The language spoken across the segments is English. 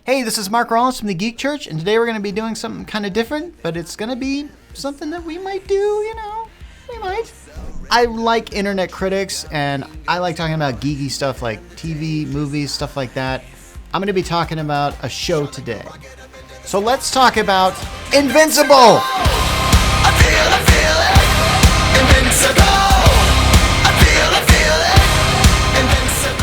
Hey, this is Mark Rollins from the Geek Church, and today we're going to be doing something kind of different, but it's going to be something that we might do, we might. I like internet critics, and I like talking about geeky stuff like TV, movies, stuff like that. I'm going to be talking about a show today. So let's talk about Invincible! I feel it, Invincible!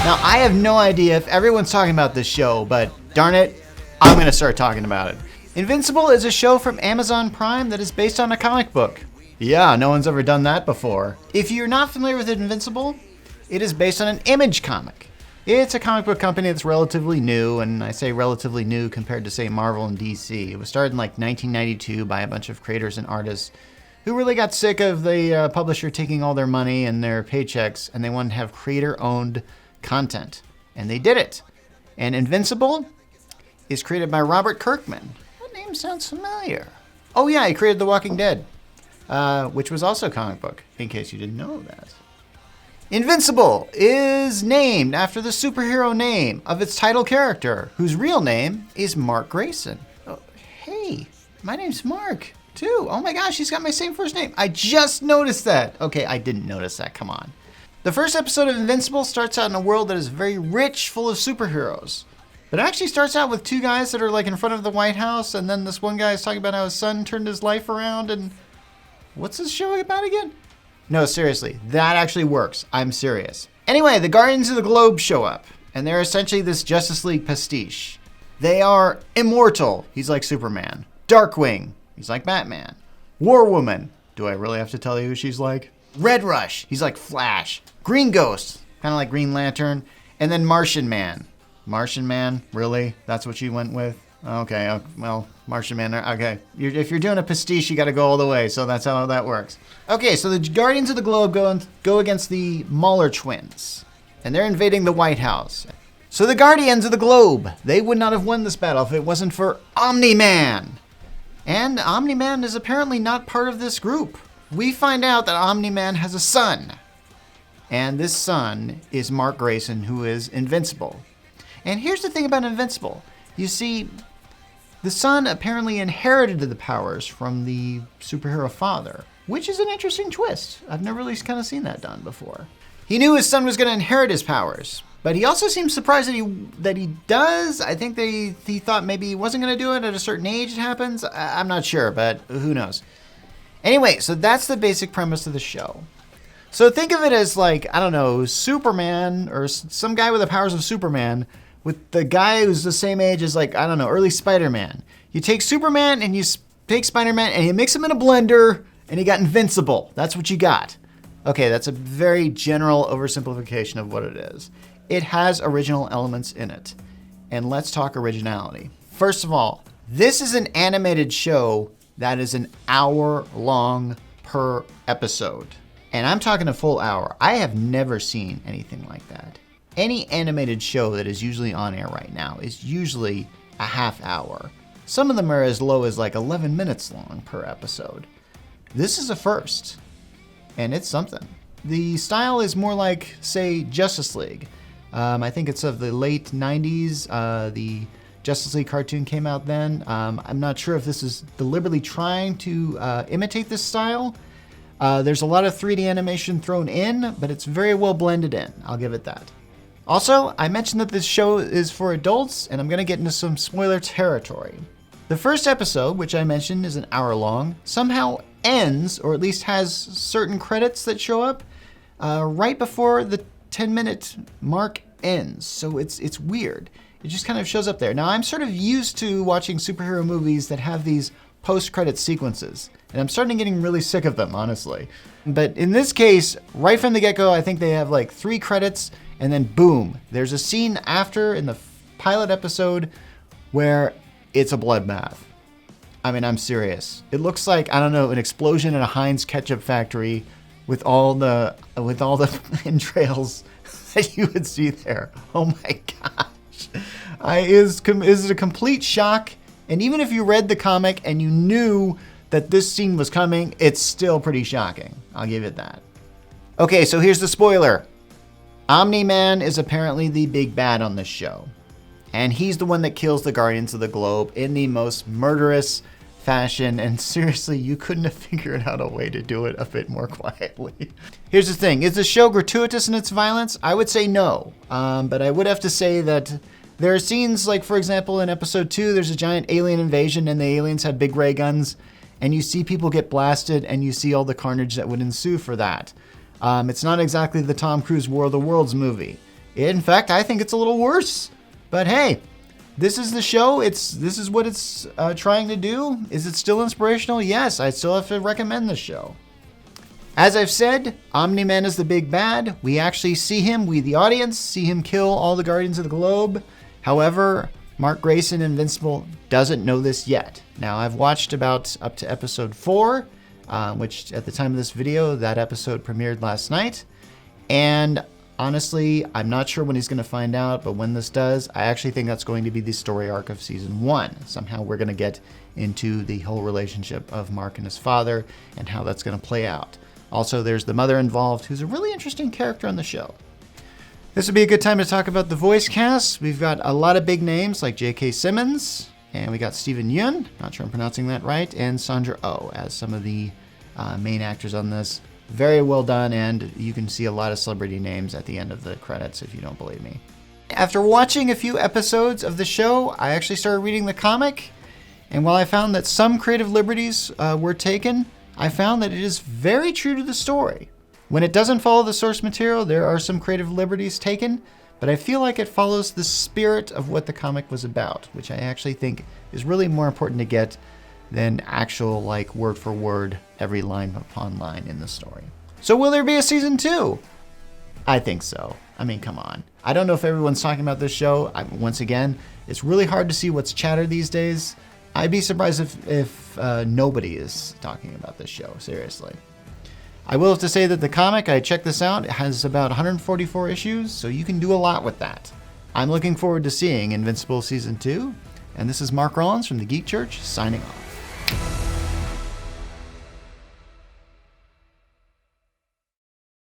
Now, I have no idea if everyone's talking about this show, but darn it, I'm going to start talking about it. Invincible is a show from Amazon Prime that is based on a comic book. Yeah, no one's ever done that before. If you're not familiar with Invincible, it is based on an Image comic. It's a comic book company that's relatively new, and I say relatively new compared to, say, Marvel and DC. It was started in like 1992 by a bunch of creators and artists who really got sick of the publisher taking all their money and their paychecks, and they wanted to have creator-owned content. And they did it. And Invincible is created by Robert Kirkman. That name sounds familiar. Oh yeah, he created The Walking Dead, which was also a comic book, in case you didn't know that. Invincible is named after the superhero name of its title character, whose real name is Mark Grayson. Oh, hey, my name's Mark, too. Oh my gosh, he's got my same first name. I just noticed that. Okay, I didn't notice that, come on. The first episode of Invincible starts out in a world that is very rich, full of superheroes. But it actually starts out with two guys that are like in front of the White House, and then this one guy is talking about how his son turned his life around, and what's this show about again? No, seriously, that actually works. I'm serious. Anyway, the Guardians of the Globe show up, and they're essentially this Justice League pastiche. They are immortal. He's like Superman. Darkwing. He's like Batman. War Woman. Do I really have to tell you who she's like? Red Rush. He's like Flash. Green Ghost. Kind of like Green Lantern. And then Martian Man. Martian Man? Really? That's what you went with? Okay, well, Martian Man. Okay, if you're doing a pastiche, you got to go all the way, so that's how that works. Okay, so the Guardians of the Globe go against the Mauler twins, and they're invading the White House. So the Guardians of the Globe, they would not have won this battle if it wasn't for Omni-Man. And Omni-Man is apparently not part of this group. We find out that Omni-Man has a son, and this son is Mark Grayson, who is Invincible. And here's the thing about Invincible. You see, the son apparently inherited the powers from the superhero father, which is an interesting twist. I've never really kind of seen that done before. He knew his son was going to inherit his powers, but he also seems surprised that he does. I think he thought maybe he wasn't going to do it at a certain age it happens. I'm not sure, but who knows. Anyway, so that's the basic premise of the show. So think of it as like, I don't know, Superman or some guy with the powers of Superman with the guy who's the same age as, like, I don't know, early Spider-Man. You take Superman and you take Spider-Man and you mix them in a blender and you got Invincible. That's what you got. Okay, that's a very general oversimplification of what it is. It has original elements in it. And let's talk originality. First of all, this is an animated show that is an hour long per episode. And I'm talking a full hour. I have never seen anything like that. Any animated show that is usually on air right now is usually a half hour. Some of them are as low as like 11 minutes long per episode. This is a first, and it's something. The style is more like, say, Justice League. I think it's of the late 90s. The Justice League cartoon came out then. I'm not sure if this is deliberately trying to imitate this style. There's a lot of 3D animation thrown in, but it's very well blended in. I'll give it that. Also, I mentioned that this show is for adults, and I'm going to get into some spoiler territory. The first episode, which I mentioned is an hour long, somehow ends, or at least has certain credits that show up, right before the 10-minute mark ends. So it's weird. It just kind of shows up there. Now, I'm sort of used to watching superhero movies that have these post-credit sequences, and I'm starting getting really sick of them, honestly. But in this case, right from the get-go, I think they have like 3 credits, and then boom, there's a scene after in the pilot episode where it's a bloodbath. I mean, I'm serious. It looks like, I don't know, an explosion in a Heinz ketchup factory with all the entrails that you would see there. Oh my gosh. It is a complete shock. And even if you read the comic and you knew that this scene was coming, it's still pretty shocking. I'll give it that. Okay, so here's the spoiler. Omni-Man is apparently the big bad on this show. And he's the one that kills the Guardians of the Globe in the most murderous fashion. And seriously, you couldn't have figured out a way to do it a bit more quietly. Here's the thing. Is the show gratuitous in its violence? I would say no. But I would have to say that there are scenes like, for example, in episode 2, there's a giant alien invasion and the aliens have big ray guns. And you see people get blasted and you see all the carnage that would ensue for that. It's not exactly the Tom Cruise War of the Worlds movie. In fact, I think it's a little worse. But hey, this is the show. This is what it's trying to do. Is it still inspirational? Yes, I still have to recommend the show. As I've said, Omni-Man is the big bad. We actually see him, we the audience, see him kill all the Guardians of the Globe. However, Mark Grayson, Invincible, doesn't know this yet. Now, I've watched about up to episode 4, which at the time of this video, that episode premiered last night. And honestly, I'm not sure when he's going to find out, but when this does, I actually think that's going to be the story arc of season 1. Somehow we're going to get into the whole relationship of Mark and his father and how that's going to play out. Also, there's the mother involved, who's a really interesting character on the show. This would be a good time to talk about the voice cast. We've got a lot of big names like J.K. Simmons, and we got Steven Yeun, not sure I'm pronouncing that right, and Sandra Oh as some of the main actors on this. Very well done, and you can see a lot of celebrity names at the end of the credits if you don't believe me. After watching a few episodes of the show, I actually started reading the comic, and while I found that some creative liberties were taken, I found that it is very true to the story. When it doesn't follow the source material, there are some creative liberties taken, but I feel like it follows the spirit of what the comic was about, which I actually think is really more important to get than actual, like, word for word, every line upon line in the story. So will there be a season 2? I think so. I mean, come on. I don't know if everyone's talking about this show. Once again, it's really hard to see what's chatter these days. I'd be surprised if nobody is talking about this show, seriously. I will have to say that the comic, I checked this out, it has about 144 issues, so you can do a lot with that. I'm looking forward to seeing Invincible Season 2, and this is Mark Rollins from the Geek Church, signing off.